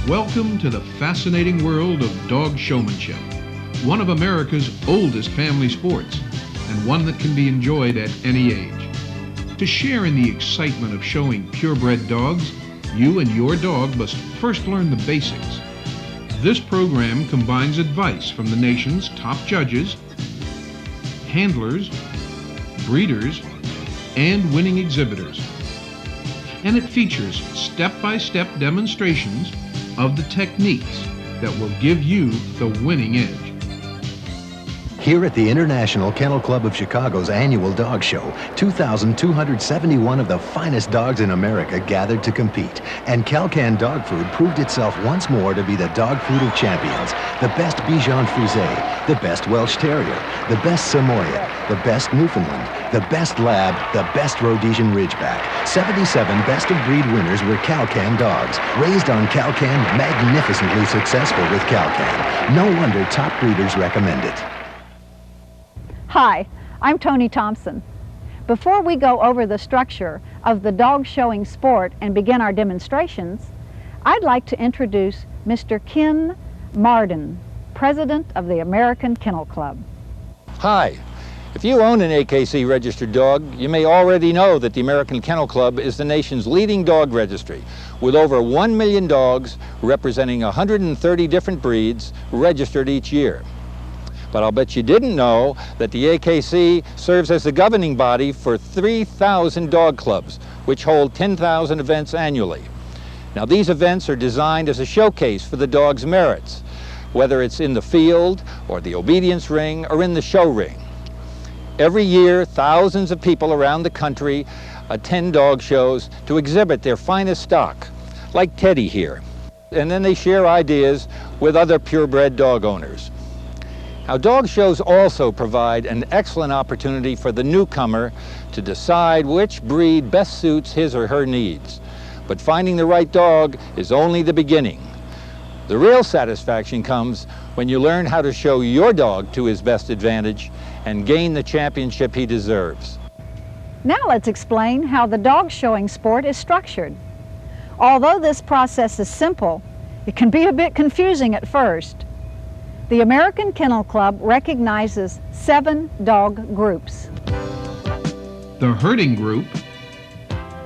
Welcome to the fascinating world of dog showmanship, one of America's oldest family sports, and one that can be enjoyed at any age. To share in the excitement of showing purebred dogs, you and your dog must first learn the basics. This program combines advice from the nation's top judges, handlers, breeders, and winning exhibitors. And it features step-by-step demonstrations of the techniques that will give you the winning edge. Here at the International Kennel Club of Chicago's annual dog show, 2,271 of the finest dogs in America gathered to compete. And Calcan dog food proved itself once more to be the dog food of champions. The best Bichon Frise, the best Welsh Terrier, the best Samoyed, the best Newfoundland, the best Lab, the best Rhodesian Ridgeback. 77 best-of-breed winners were Calcan dogs, raised on Calcan, magnificently successful with Calcan. No wonder top breeders recommend it. Hi, I'm Toni Thompson. Before we go over the structure of the dog showing sport and begin our demonstrations, I'd like to introduce Mr. Ken Marden, President of the American Kennel Club. Hi. If you own an AKC registered dog, you may already know that the American Kennel Club is the nation's leading dog registry, with over 1 million dogs representing 130 different breeds registered each year. But I'll bet you didn't know that the AKC serves as the governing body for 3,000 dog clubs, which hold 10,000 events annually. Now, these events are designed as a showcase for the dog's merits, whether it's in the field, or the obedience ring, or in the show ring. Every year, thousands of people around the country attend dog shows to exhibit their finest stock, like Teddy here. And then they share ideas with other purebred dog owners. Now, dog shows also provide an excellent opportunity for the newcomer to decide which breed best suits his or her needs. But finding the right dog is only the beginning. The real satisfaction comes when you learn how to show your dog to his best advantage and gain the championship he deserves. Now let's explain how the dog showing sport is structured. Although this process is simple, it can be a bit confusing at first. The American Kennel Club recognizes 7 dog groups. The herding group,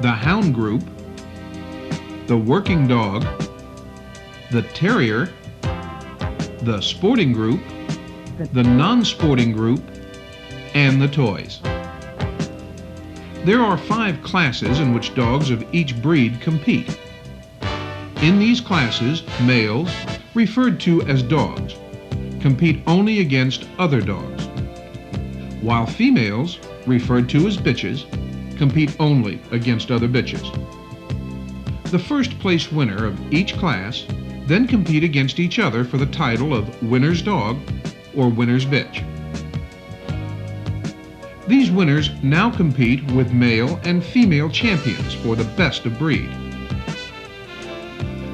the hound group, the working dog, the terrier, the sporting group, the non-sporting group, and the toys. There are 5 classes in which dogs of each breed compete. In these classes, males, referred to as dogs, compete only against other dogs, while females, referred to as bitches, compete only against other bitches. The first place winner of each class then compete against each other for the title of winner's dog or winner's bitch. These winners now compete with male and female champions for the best of breed.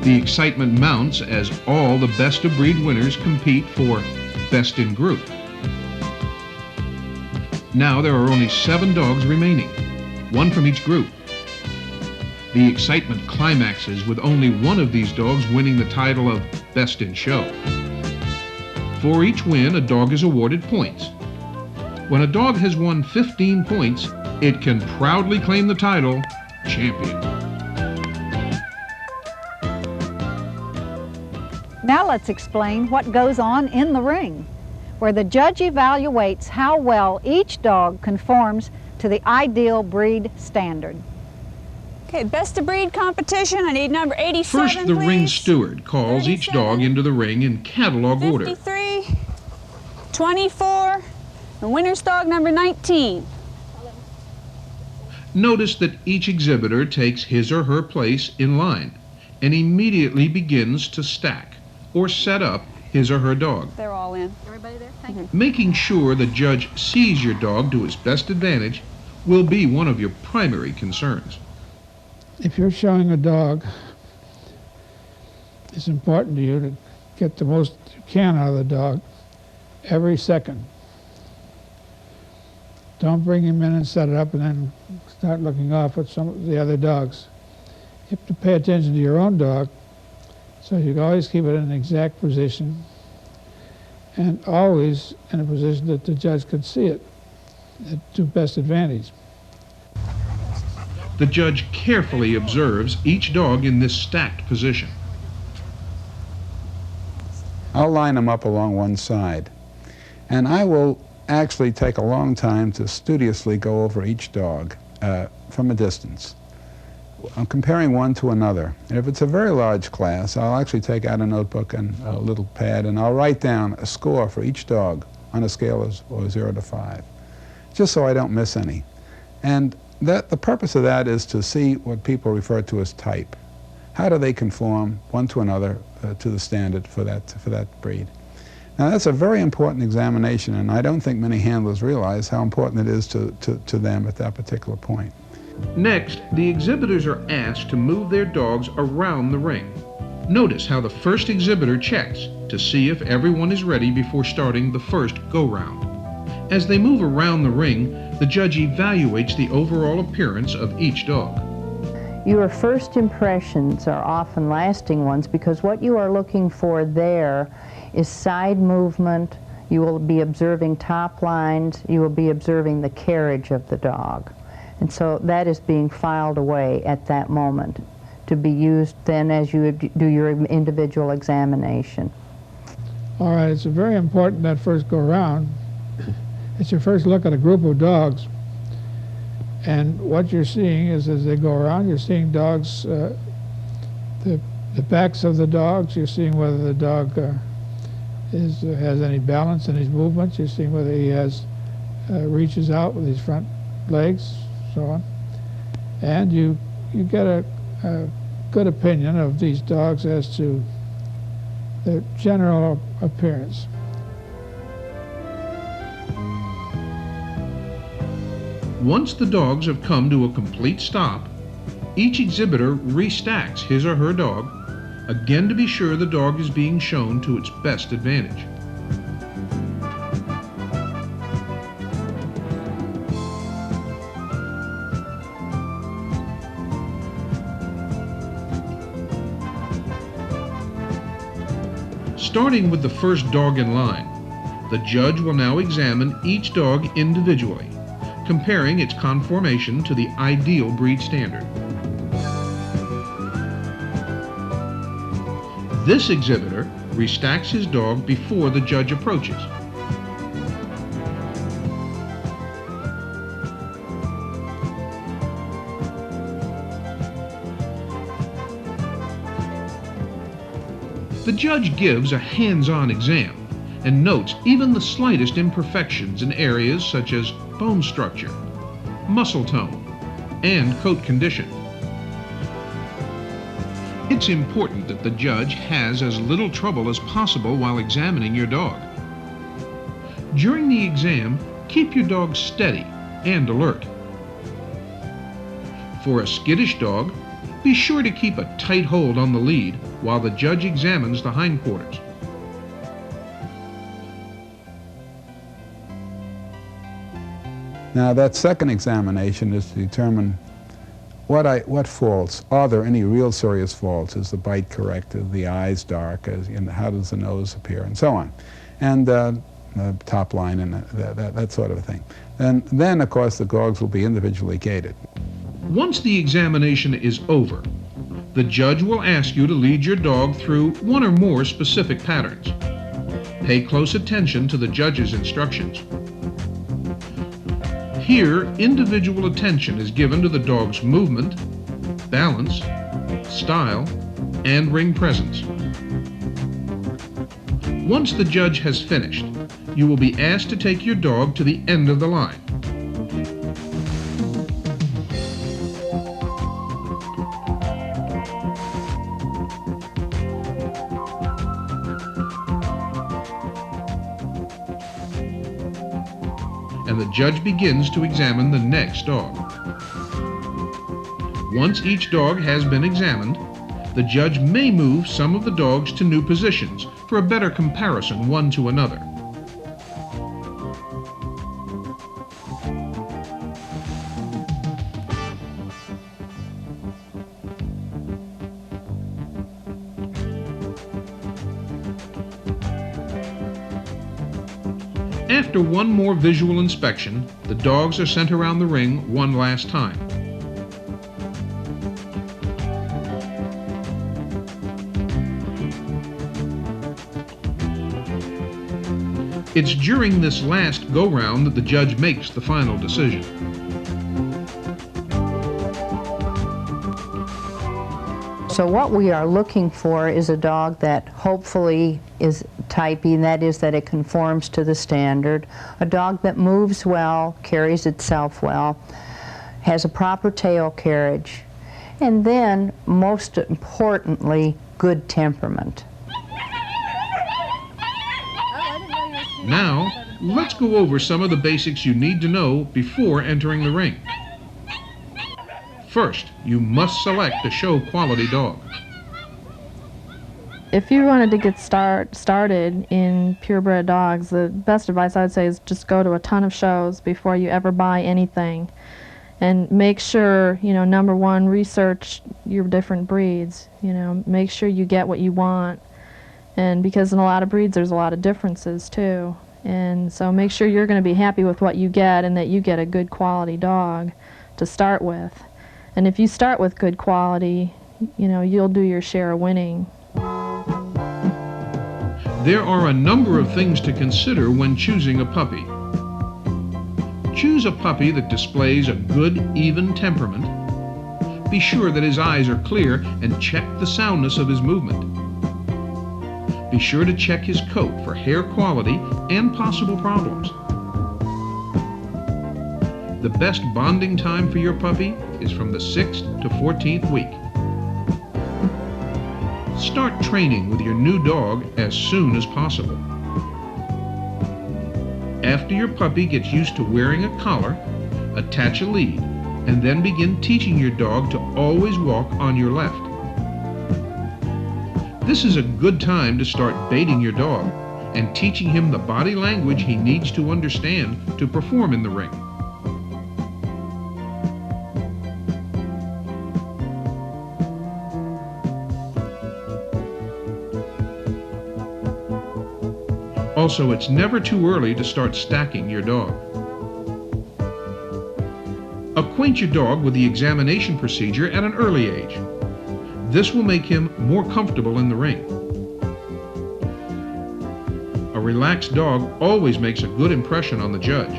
The excitement mounts as all the best of breed winners compete for best in group. Now there are only 7 dogs remaining, 1 from each group. The excitement climaxes with only one of these dogs winning the title of best in show. For each win, a dog is awarded points. When a dog has won 15 points, it can proudly claim the title champion. Now let's explain what goes on in the ring, where the judge evaluates how well each dog conforms to the ideal breed standard. Okay, best of breed competition. I need number 87, First, the please. ring steward calls each dog into the ring in catalog order. 53, 24, and winner's dog number 19. Notice that each exhibitor takes his or her place in line and immediately begins to stack or set up his or her dog. They're all in. Everybody there? Thank you. Making sure the judge sees your dog to his best advantage will be one of your primary concerns. If you're showing a dog, it's important to you to get the most you can out of the dog every second. Don't bring him in and set it up and then start looking off at some of the other dogs. You have to pay attention to your own dog So you can always keep it in an exact position and always in a position that the judge could see it to best advantage. The judge carefully observes each dog in this stacked position. I'll line them up along one side, and I will actually take a long time to studiously go over each dog from a distance. I'm comparing one to another. And if it's a very large class, I'll actually take out a notebook and a little pad, and I'll write down a score for each dog on a scale of 0 to 5, just so I don't miss any. And the purpose of that is to see what people refer to as type. How do they conform one to another to the standard for that breed? Now that's a very important examination, and I don't think many handlers realize how important it is to them at that particular point. Next, the exhibitors are asked to move their dogs around the ring. Notice how the first exhibitor checks to see if everyone is ready before starting the first go-round. As they move around the ring, the judge evaluates the overall appearance of each dog. Your first impressions are often lasting ones because what you are looking for there is side movement. You will be observing top lines. You will be observing the carriage of the dog. And so that is being filed away at that moment to be used then as you do your individual examination. All right, it's very important that first go around. It's your first look at a group of dogs. And what you're seeing is, as they go around, you're seeing dogs, the backs of the dogs. You're seeing whether the dog has any balance in his movements. You're seeing whether he reaches out with his front legs, so on. And you get a good opinion of these dogs as to their general appearance. Once the dogs have come to a complete stop, each exhibitor restacks his or her dog, again to be sure the dog is being shown to its best advantage. Starting with the first dog in line, the judge will now examine each dog individually, comparing its conformation to the ideal breed standard. This exhibitor restacks his dog before the judge approaches. The judge gives a hands-on exam and notes even the slightest imperfections in areas such as bone structure, muscle tone, and coat condition. It's important that the judge has as little trouble as possible while examining your dog. During the exam, keep your dog steady and alert. For a skittish dog, be sure to keep a tight hold on the lead while the judge examines the hindquarters. Now that second examination is to determine what faults. Are there any real serious faults? Is the bite correct? Are the eyes dark? How does the nose appear? And so on. And the top line and that sort of thing. And then, of course, the dogs will be individually gaited. Once the examination is over, the judge will ask you to lead your dog through one or more specific patterns. Pay close attention to the judge's instructions. Here, individual attention is given to the dog's movement, balance, style, and ring presence. Once the judge has finished, you will be asked to take your dog to the end of the line. And the judge begins to examine the next dog. Once each dog has been examined, the judge may move some of the dogs to new positions for a better comparison one to another. After one more visual inspection, the dogs are sent around the ring one last time. It's during this last go-round that the judge makes the final decision. So what we are looking for is a dog that hopefully is typey, and that is that it conforms to the standard. A dog that moves well, carries itself well, has a proper tail carriage, and then, most importantly, good temperament. Now, let's go over some of the basics you need to know before entering the ring. First, you must select a show quality dog. If you wanted to get started in purebred dogs, the best advice I would say is just go to a ton of shows before you ever buy anything. And make sure, number one, research your different breeds. Make sure you get what you want. And because in a lot of breeds there's a lot of differences too. And so make sure you're going to be happy with what you get and that you get a good quality dog to start with. And if you start with good quality, you'll do your share of winning. There are a number of things to consider when choosing a puppy. Choose a puppy that displays a good, even temperament. Be sure that his eyes are clear and check the soundness of his movement. Be sure to check his coat for hair quality and possible problems. The best bonding time for your puppy is from the 6th to 14th week. Start training with your new dog as soon as possible. After your puppy gets used to wearing a collar, attach a lead, and then begin teaching your dog to always walk on your left. This is a good time to start baiting your dog and teaching him the body language he needs to understand to perform in the ring. Also, it's never too early to start stacking your dog. Acquaint your dog with the examination procedure at an early age. This will make him more comfortable in the ring. A relaxed dog always makes a good impression on the judge.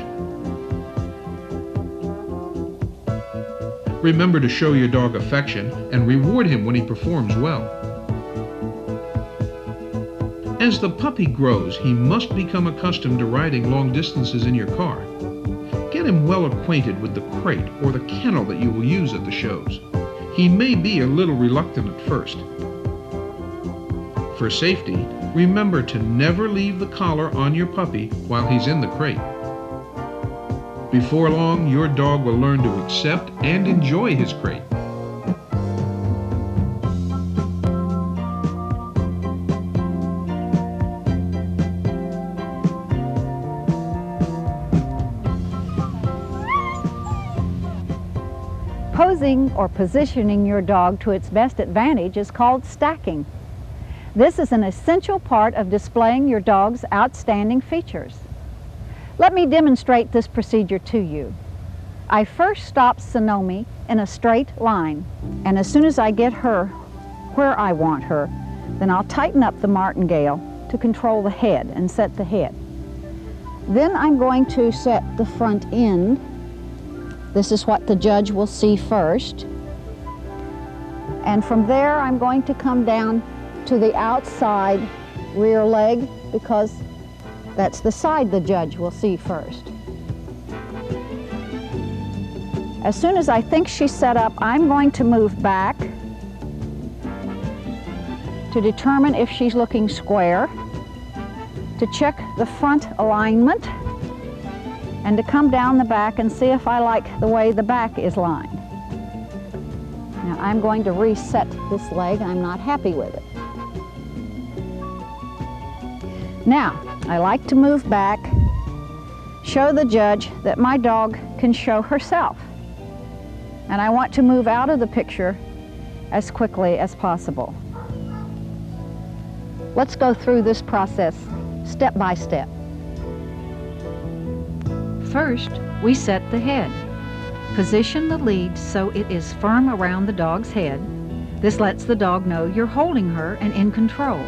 Remember to show your dog affection and reward him when he performs well. As the puppy grows, he must become accustomed to riding long distances in your car. Get him well acquainted with the crate or the kennel that you will use at the shows. He may be a little reluctant at first. For safety, remember to never leave the collar on your puppy while he's in the crate. Before long, your dog will learn to accept and enjoy his crate. Posing or positioning your dog to its best advantage is called stacking. This is an essential part of displaying your dog's outstanding features. Let me demonstrate this procedure to you. I first stop Sonomi in a straight line, and as soon as I get her where I want her, then I'll tighten up the martingale to control the head and set the head. Then I'm going to set the front end. This is what the judge will see first. And from there, I'm going to come down to the outside rear leg because that's the side the judge will see first. As soon as I think she's set up, I'm going to move back to determine if she's looking square, to check the front alignment, and to come down the back and see if I like the way the back is lined. Now I'm going to reset this leg. I'm not happy with it. Now, I like to move back, show the judge that my dog can show herself. And I want to move out of the picture as quickly as possible. Let's go through this process step by step. First, we set the head. Position the lead so it is firm around the dog's head. This lets the dog know you're holding her and in control.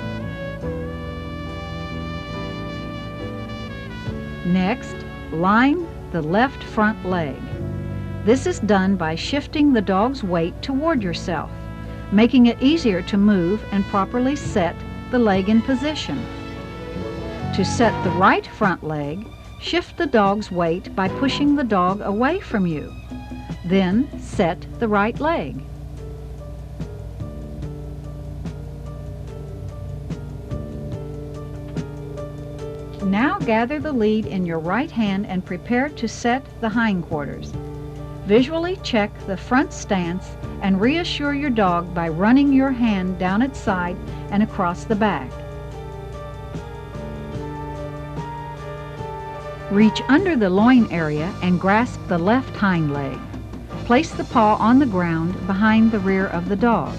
Next, line the left front leg. This is done by shifting the dog's weight toward yourself, making it easier to move and properly set the leg in position. To set the right front leg, shift the dog's weight by pushing the dog away from you. Then set the right leg. Now gather the lead in your right hand and prepare to set the hindquarters. Visually check the front stance and reassure your dog by running your hand down its side and across the back. Reach under the loin area and grasp the left hind leg. Place the paw on the ground behind the rear of the dog.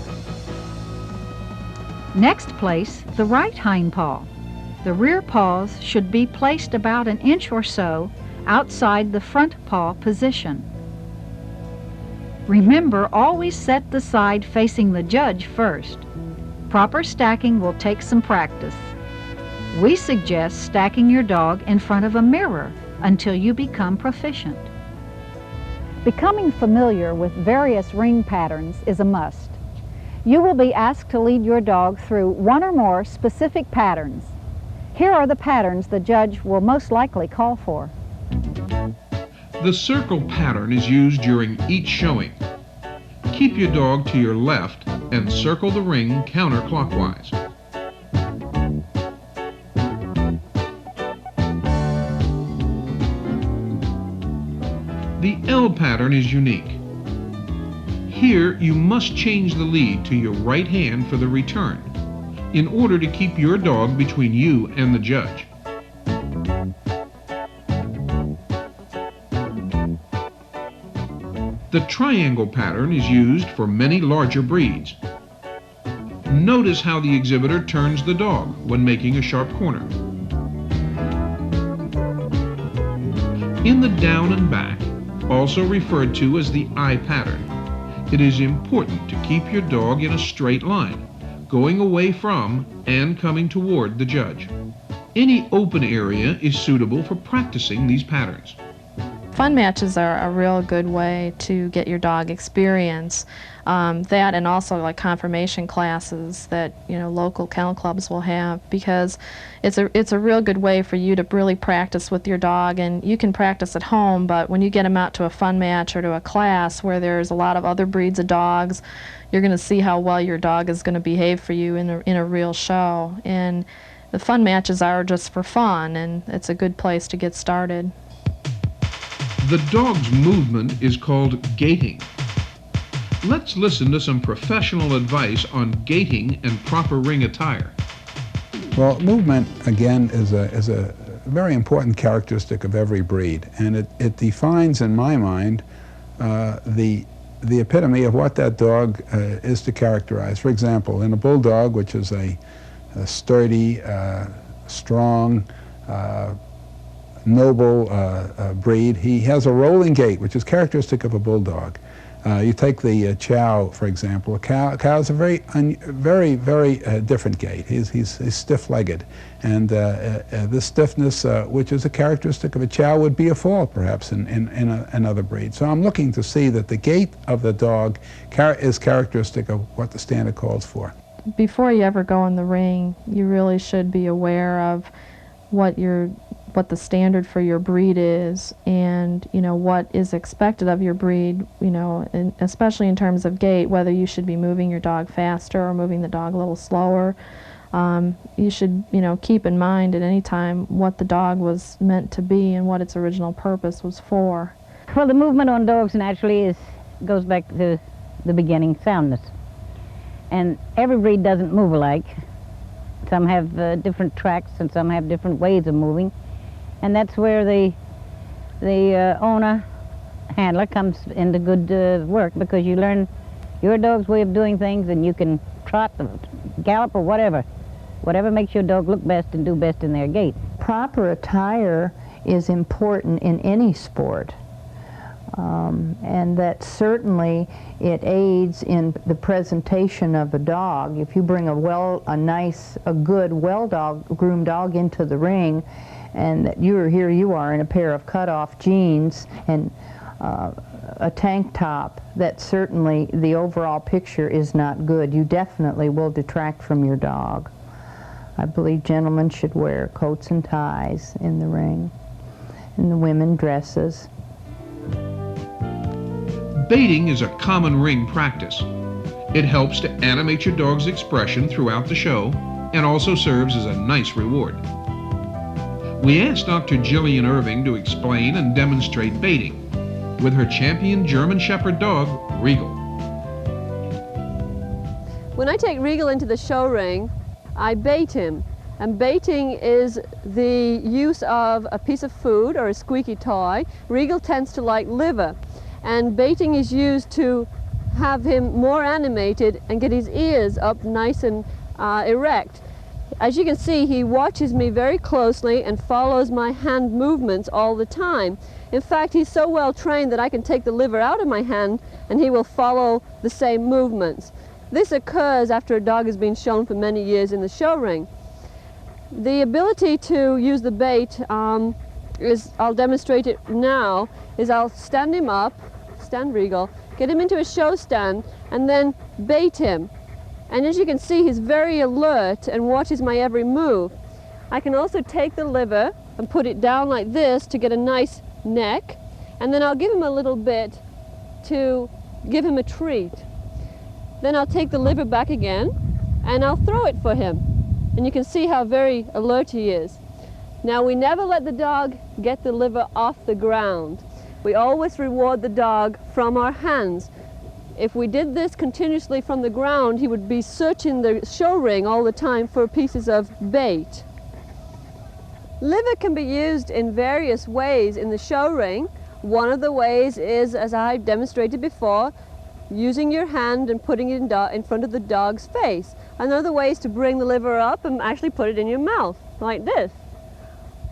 Next, place the right hind paw. The rear paws should be placed about an inch or so outside the front paw position. Remember, always set the side facing the judge first. Proper stacking will take some practice. We suggest stacking your dog in front of a mirror until you become proficient. Becoming familiar with various ring patterns is a must. You will be asked to lead your dog through one or more specific patterns. Here are the patterns the judge will most likely call for. The circle pattern is used during each showing. Keep your dog to your left and circle the ring counterclockwise. The L pattern is unique. Here you must change the lead to your right hand for the return in order to keep your dog between you and the judge. The triangle pattern is used for many larger breeds. Notice how the exhibitor turns the dog when making a sharp corner. In the down and back, also referred to as the I pattern, it is important to keep your dog in a straight line, going away from and coming toward the judge. Any open area is suitable for practicing these patterns. Fun matches are a real good way to get your dog experience. That and also like confirmation classes that local kennel clubs will have, because it's a real good way for you to really practice with your dog. And you can practice at home, but when you get them out to a fun match or to a class where there's a lot of other breeds of dogs, you're going to see how well your dog is going to behave for you in a real show. And the fun matches are just for fun, and it's a good place to get started. The dog's movement is called gaiting. Let's listen to some professional advice on gaiting and proper ring attire. Well, movement, again, is a very important characteristic of every breed, and it defines, in my mind, the epitome of what that dog is to characterize. For example, in a bulldog, which is a sturdy, strong, noble breed, he has a rolling gait, which is characteristic of a bulldog. You take the chow, for example. A cow has a very different gait. He's stiff-legged, and this stiffness, which is a characteristic of a chow, would be a fault, perhaps, in another breed. So I'm looking to see that the gait of the dog is characteristic of what the standard calls for. Before you ever go in the ring, you really should be aware of what the standard for your breed is, and what is expected of your breed, and especially in terms of gait, whether you should be moving your dog faster or moving the dog a little slower. You should keep in mind at any time what the dog was meant to be and what its original purpose was for. Well, the movement on dogs naturally goes back to the beginning, soundness. And every breed doesn't move alike. Some have different tracks and some have different ways of moving. And that's where the owner, handler, comes into good work, because you learn your dog's way of doing things, and you can trot, gallop, or whatever makes your dog look best and do best in their gait. Proper attire is important in any sport. And that certainly it aids in the presentation of a dog. If you bring a good, well-groomed dog into the ring, and that here you are in a pair of cut-off jeans and a tank top, that certainly the overall picture is not good. You definitely will detract from your dog. I believe gentlemen should wear coats and ties in the ring, and the women dresses. Baiting is a common ring practice. It helps to animate your dog's expression throughout the show and also serves as a nice reward. We asked Dr. Jillian Irving to explain and demonstrate baiting with her champion German Shepherd dog, Regal. When I take Regal into the show ring, I bait him. And baiting is the use of a piece of food or a squeaky toy. Regal tends to like liver. And baiting is used to have him more animated and get his ears up nice and erect. As you can see, he watches me very closely and follows my hand movements all the time. In fact, he's so well trained that I can take the liver out of my hand and he will follow the same movements. This occurs after a dog has been shown for many years in the show ring. The ability to use the bait I'll demonstrate it now, is I'll stand him up, stand Regal, get him into a show stand, and then bait him. And as you can see, he's very alert and watches my every move. I can also take the liver and put it down like this to get a nice neck, and then I'll give him a little bit to give him a treat. Then I'll take the liver back again, and I'll throw it for him. And you can see how very alert he is. Now, we never let the dog get the liver off the ground. We always reward the dog from our hands. If we did this continuously from the ground, he would be searching the show ring all the time for pieces of bait. Liver can be used in various ways in the show ring. One of the ways is, as I demonstrated before, using your hand and putting it in front of the dog's face. Another way is to bring the liver up and actually put it in your mouth, like this.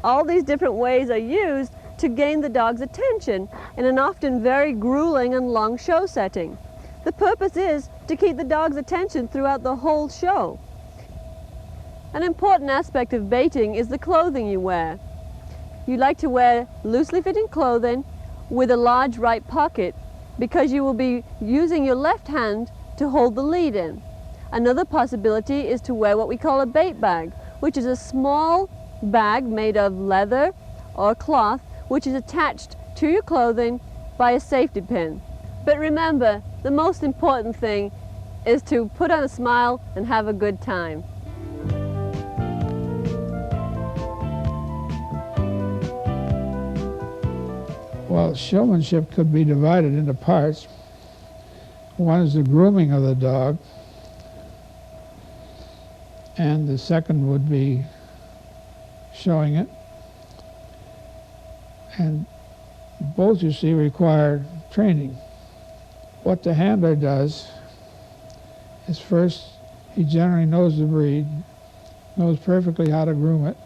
All these different ways are used to gain the dog's attention in an often very grueling and long show setting. The purpose is to keep the dog's attention throughout the whole show. An important aspect of baiting is the clothing you wear. You like to wear loosely fitting clothing with a large right pocket because you will be using your left hand to hold the lead in. Another possibility is to wear what we call a bait bag, which is a small bag made of leather or cloth, which is attached to your clothing by a safety pin. But remember, the most important thing is to put on a smile and have a good time. Well, showmanship could be divided into parts. One is the grooming of the dog, and the second would be showing it. And both, you see, require training. What the handler does is first, he generally knows the breed, knows perfectly how to groom it,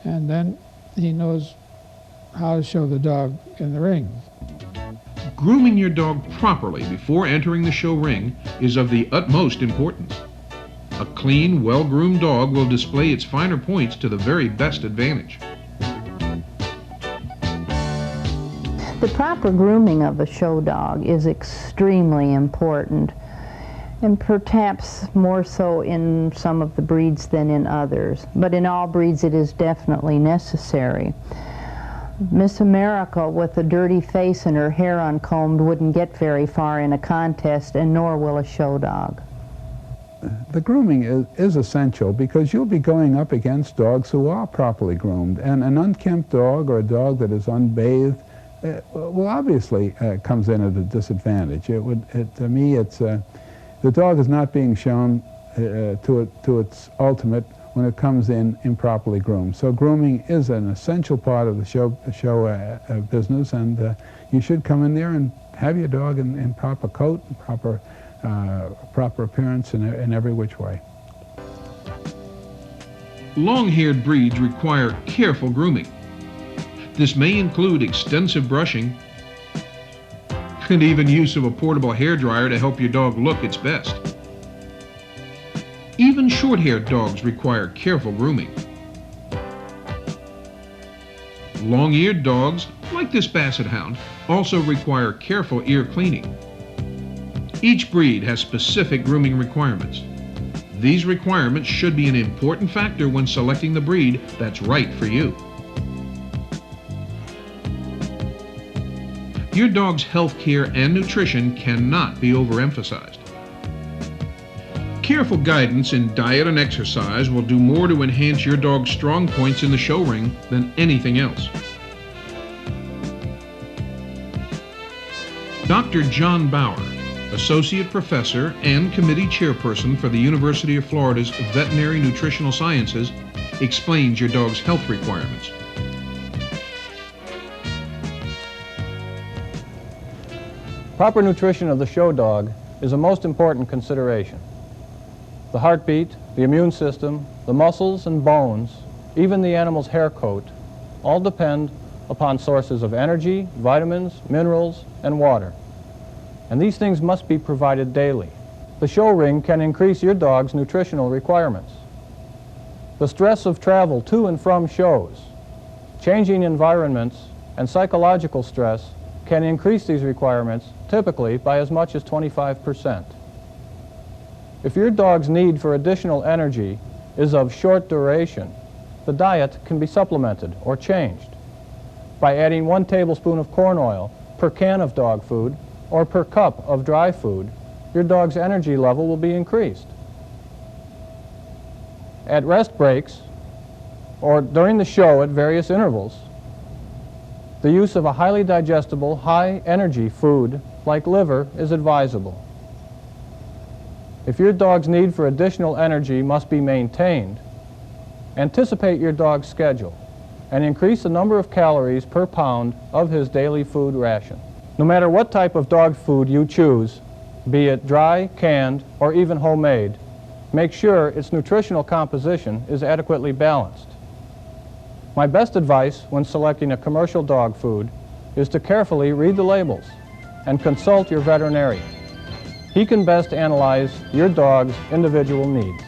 and then he knows how to show the dog in the ring. Grooming your dog properly before entering the show ring is of the utmost importance. A clean, well-groomed dog will display its finer points to the very best advantage. The proper grooming of a show dog is extremely important, and perhaps more so in some of the breeds than in others. But in all breeds it is definitely necessary. Miss America with a dirty face and her hair uncombed wouldn't get very far in a contest, and nor will a show dog. The grooming is essential because you'll be going up against dogs who are properly groomed, and an unkempt dog or a dog that is unbathed well, obviously comes in at a disadvantage. To me, it's the dog is not being shown to its ultimate when it comes in improperly groomed. So grooming is an essential part of the show business, and you should come in there and have your dog in proper coat, proper appearance in every which way. Long-haired breeds require careful grooming. This may include extensive brushing and even use of a portable hairdryer to help your dog look its best. Even short-haired dogs require careful grooming. Long-eared dogs, like this Basset Hound, also require careful ear cleaning. Each breed has specific grooming requirements. These requirements should be an important factor when selecting the breed that's right for you. Your dog's health care and nutrition cannot be overemphasized. Careful guidance in diet and exercise will do more to enhance your dog's strong points in the show ring than anything else. Dr. John Bauer, Associate Professor and Committee Chairperson for the University of Florida's Veterinary Nutritional Sciences, explains your dog's health requirements. Proper nutrition of the show dog is a most important consideration. The heartbeat, the immune system, the muscles and bones, even the animal's hair coat, all depend upon sources of energy, vitamins, minerals, and water. And these things must be provided daily. The show ring can increase your dog's nutritional requirements. The stress of travel to and from shows, changing environments, and psychological stress can increase these requirements typically by as much as 25%. If your dog's need for additional energy is of short duration, the diet can be supplemented or changed by adding 1 tablespoon of corn oil per can of dog food or per cup of dry food. Your dog's energy level will be increased. At rest breaks or during the show at various intervals, the use of a highly digestible, high-energy food like liver is advisable. If your dog's need for additional energy must be maintained, anticipate your dog's schedule and increase the number of calories per pound of his daily food ration. No matter what type of dog food you choose, be it dry, canned, or even homemade, make sure its nutritional composition is adequately balanced. My best advice when selecting a commercial dog food is to carefully read the labels and consult your veterinarian. He can best analyze your dog's individual needs.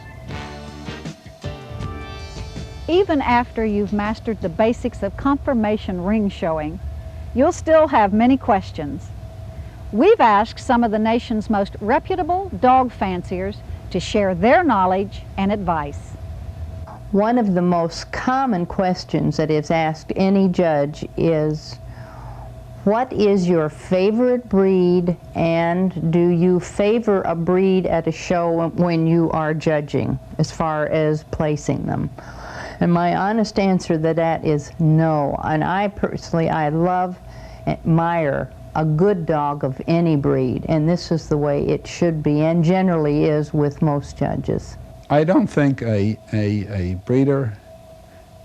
Even after you've mastered the basics of conformation ring showing, you'll still have many questions. We've asked some of the nation's most reputable dog fanciers to share their knowledge and advice. One of the most common questions that is asked any judge is, what is your favorite breed, and do you favor a breed at a show when you are judging as far as placing them? And my honest answer to that is no. And I personally, I admire a good dog of any breed, and this is the way it should be and generally is with most judges. I don't think a breeder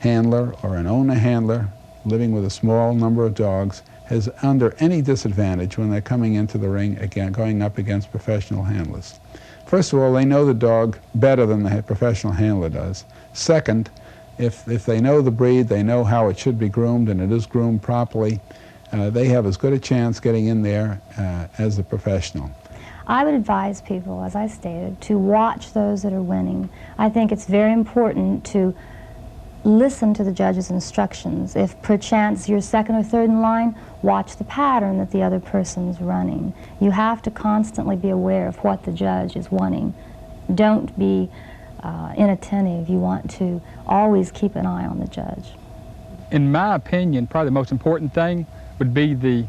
handler or an owner handler living with a small number of dogs is under any disadvantage when they're coming into the ring again, going up against professional handlers. First of all, they know the dog better than the professional handler does. Second, if they know the breed, they know how it should be groomed, and it is groomed properly, they have as good a chance getting in there as the professional. I would advise people, as I stated, to watch those that are winning. I think it's very important to listen to the judge's instructions. If perchance you're second or third in line, watch the pattern that the other person's running. You have to constantly be aware of what the judge is wanting. Don't be inattentive. You want to always keep an eye on the judge. In my opinion, probably the most important thing would be the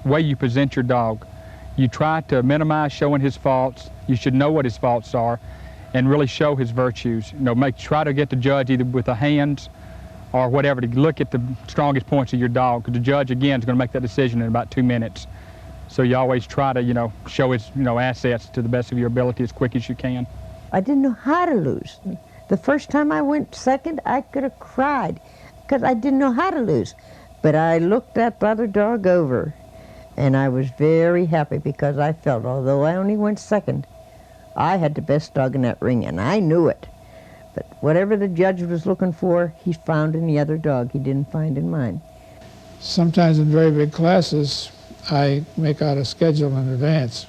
way you present your dog. You try to minimize showing his faults. You should know what his faults are and really show his virtues. You know, try to get the judge either with the hands or whatever to look at the strongest points of your dog, because the judge, again, is going to make that decision in about 2 minutes. So you always try to, show his, assets to the best of your ability as quick as you can. I didn't know how to lose. The first time I went second, I could have cried because I didn't know how to lose. But I looked that other dog over, and I was very happy because I felt, although I only went second, I had the best dog in that ring, and I knew it. But whatever the judge was looking for, he found in the other dog he didn't find in mine. Sometimes in very big classes, I make out a schedule in advance.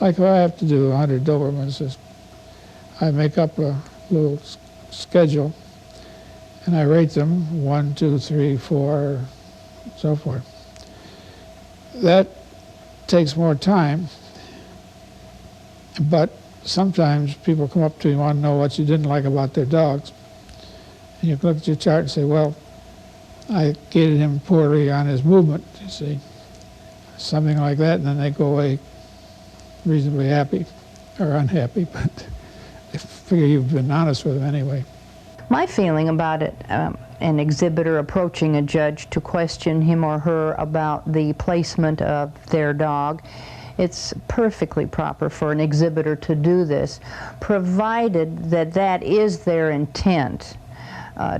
Like if I have to do 100 Dobermans, I make up a little schedule and I rate them 1, 2, 3, 4, so forth. That takes more time, but sometimes people come up to you and want to know what you didn't like about their dogs. And you look at your chart and say, well, I gaited him poorly on his movement, you see. Something like that, and then they go away reasonably happy, or unhappy, but I figure you've been honest with them anyway. My feeling about it, an exhibitor approaching a judge to question him or her about the placement of their dog, it's perfectly proper for an exhibitor to do this, provided that that is their intent.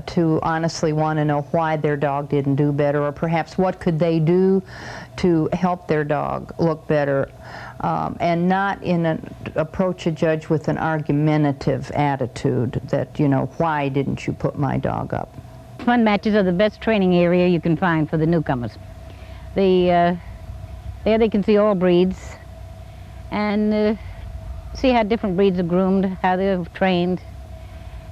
To honestly want to know why their dog didn't do better, or perhaps what could they do to help their dog look better, and not approach a judge with an argumentative attitude that, you know, why didn't you put my dog up? Fun matches are the best training area you can find for the newcomers. There they can see all breeds and see how different breeds are groomed, how they're trained.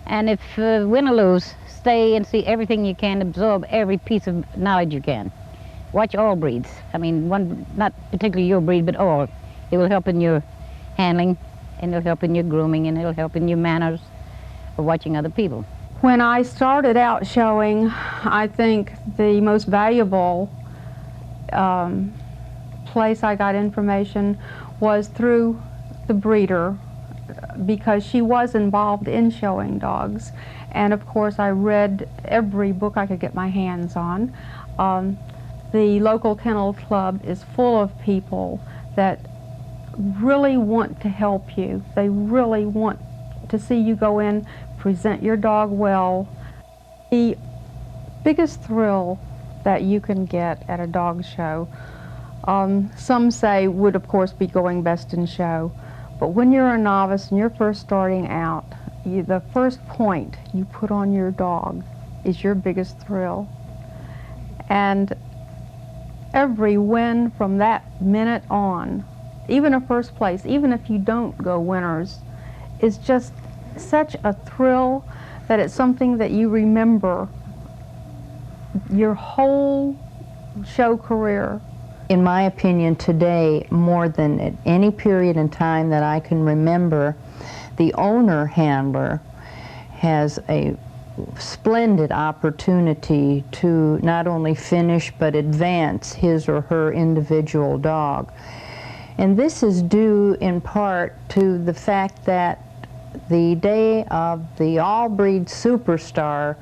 And if win or lose, stay and see everything you can, absorb every piece of knowledge you can. Watch all breeds. I mean, not particularly your breed, but all. It will help in your handling, and it'll help in your grooming, and it'll help in your manners of watching other people. When I started out showing, I think the most valuable place I got information was through the breeder, because she was involved in showing dogs. And of course I read every book I could get my hands on. The local kennel club is full of people that really want to help you. They really want to see you go in, present your dog well. The biggest thrill that you can get at a dog show, some say would of course be going best in show. But when you're a novice and you're first starting out, the first point you put on your dog is your biggest thrill. And every win from that minute on, even a first place, even if you don't go winners, is just such a thrill that it's something that you remember your whole show career. In my opinion, today, more than at any period in time that I can remember, the owner handler has a splendid opportunity to not only finish but advance his or her individual dog. And this is due in part to the fact that the day of the all-breed superstar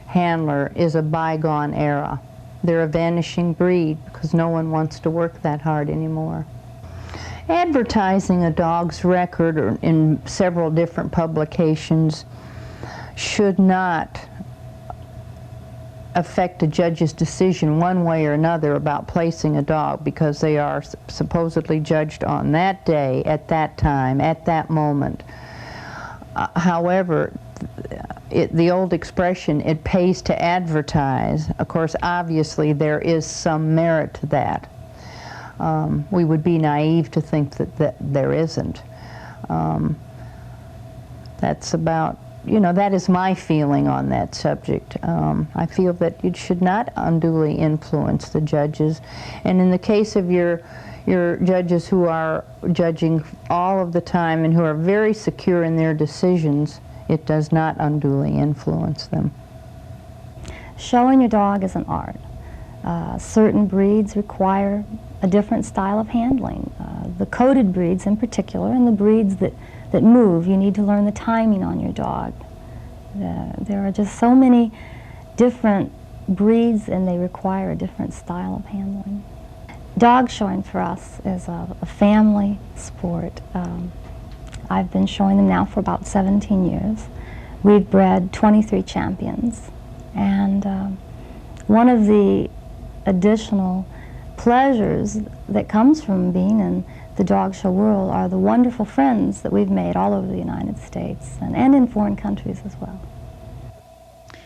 handler is a bygone era. They're a vanishing breed because no one wants to work that hard anymore. Advertising a dog's record in several different publications should not affect a judge's decision one way or another about placing a dog, because they are supposedly judged on that day, at that time, at that moment. However, the old expression, it pays to advertise, of course, obviously there is some merit to that. We would be naive to think that there isn't. That's about, you know, that is my feeling on that subject. I feel that it should not unduly influence the judges. And in the case of your judges who are judging all of the time and who are very secure in their decisions, it does not unduly influence them. Showing your dog is an art. Certain breeds require a different style of handling. The coated breeds in particular, and the breeds that move, you need to learn the timing on your dog. There are just so many different breeds, and they require a different style of handling. Dog showing for us is a family sport. I've been showing them now for about 17 years. We've bred 23 champions, and one of the additional pleasures that comes from being in the dog show world are the wonderful friends that we've made all over the United States and in foreign countries as well.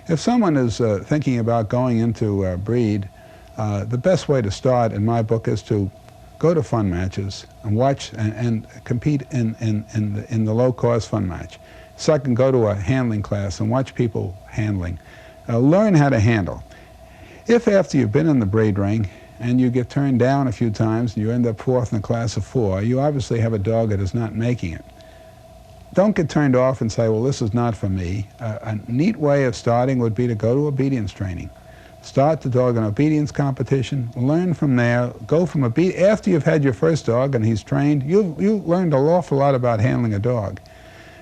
If someone is thinking about going into a breed, The best way to start in my book is to go to fun matches and watch and compete in the low-cost fun match. Second, go to a handling class and watch people handling. Learn how to handle. If after you've been in the breed ring and you get turned down a few times and you end up fourth in a class of 4, you obviously have a dog that is not making it. Don't get turned off and say, well, this is not for me. A neat way of starting would be to go to obedience training. Start the dog in obedience competition, learn from there, go from after you've had your first dog and he's trained, you've learned an awful lot about handling a dog.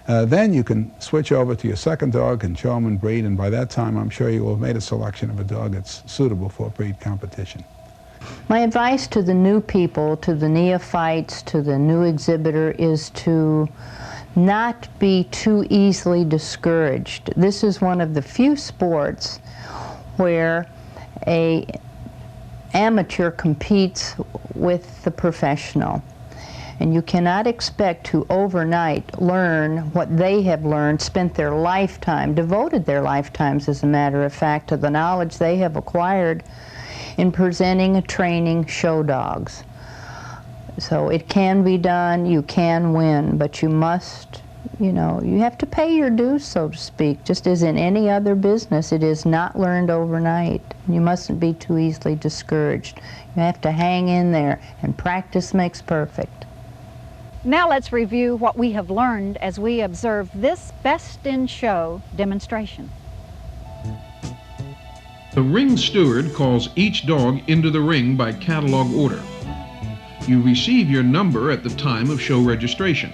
Then you can switch over to your second dog and show him and breed, and by that time I'm sure you will have made a selection of a dog that's suitable for breed competition. My advice to the new people, to the neophytes, to the new exhibitor is to not be too easily discouraged. This is one of the few sports where an amateur competes with the professional. And you cannot expect to overnight learn what they have learned, spent their lifetime, devoted their lifetimes, as a matter of fact, to the knowledge they have acquired in presenting and training show dogs. So it can be done, you can win, but you must, you have to pay your dues, so to speak. Just as in any other business, it is not learned overnight. You mustn't be too easily discouraged. You have to hang in there, and practice makes perfect. Now let's review what we have learned as we observe this Best in Show demonstration. The ring steward calls each dog into the ring by catalog order. You receive your number at the time of show registration.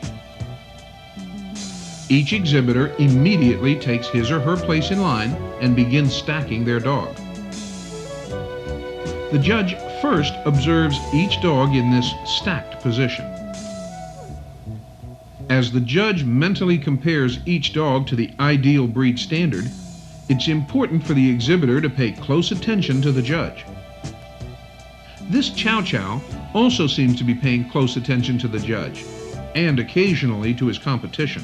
Each exhibitor immediately takes his or her place in line and begins stacking their dog. The judge first observes each dog in this stacked position. As the judge mentally compares each dog to the ideal breed standard, it's important for the exhibitor to pay close attention to the judge. This Chow Chow also seems to be paying close attention to the judge, and occasionally to his competition.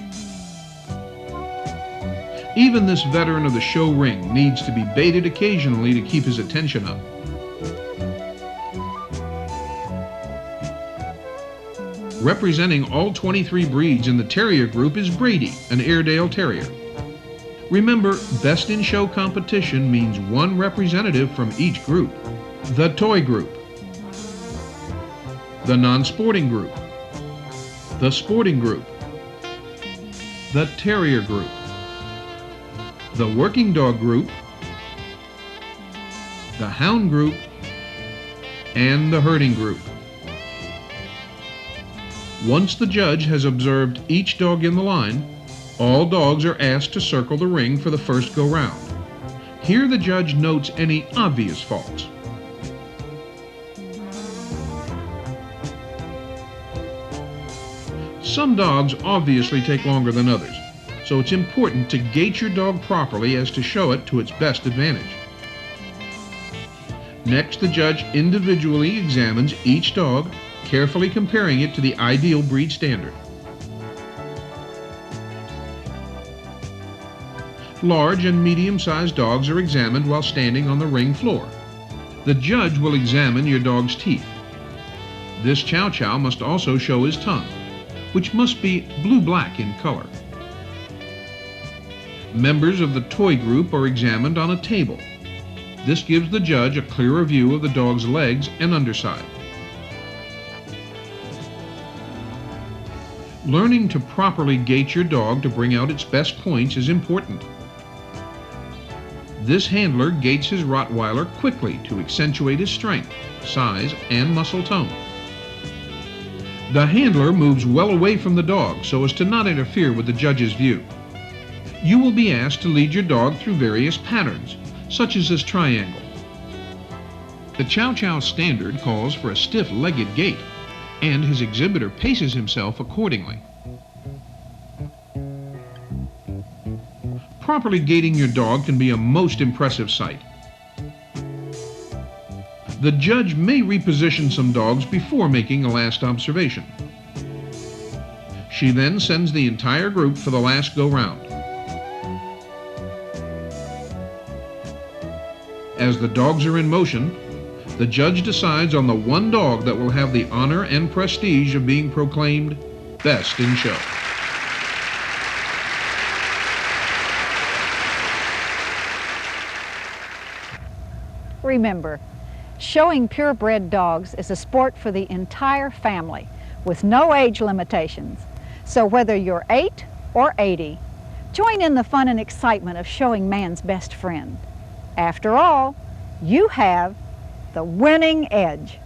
Even this veteran of the show ring needs to be baited occasionally to keep his attention up. Representing all 23 breeds in the Terrier group is Brady, an Airedale Terrier. Remember, Best in Show competition means one representative from each group. The Toy Group, the Non-Sporting Group, the Sporting Group, the Terrier Group, the Working Dog Group, the Hound Group, and the Herding Group. Once the judge has observed each dog in the line, all dogs are asked to circle the ring for the first go-round. Here the judge notes any obvious faults. Some dogs obviously take longer than others, so it's important to gait your dog properly as to show it to its best advantage. Next, the judge individually examines each dog, carefully comparing it to the ideal breed standard. Large and medium-sized dogs are examined while standing on the ring floor. The judge will examine your dog's teeth. This Chow Chow must also show his tongue, which must be blue-black in color. Members of the toy group are examined on a table. This gives the judge a clearer view of the dog's legs and underside. Learning to properly gait your dog to bring out its best points is important. This handler gaits his Rottweiler quickly to accentuate his strength, size, and muscle tone. The handler moves well away from the dog so as to not interfere with the judge's view. You will be asked to lead your dog through various patterns, such as this triangle. The Chow Chow standard calls for a stiff-legged gait, and his exhibitor paces himself accordingly. Properly gaiting your dog can be a most impressive sight. The judge may reposition some dogs before making a last observation. She then sends the entire group for the last go-round. As the dogs are in motion, The judge decides on the one dog that will have the honor and prestige of being proclaimed best in show. Remember, showing purebred dogs is a sport for the entire family with no age limitations. So whether you're 8 or 80, join in the fun and excitement of showing man's best friend. After all, you have the winning edge.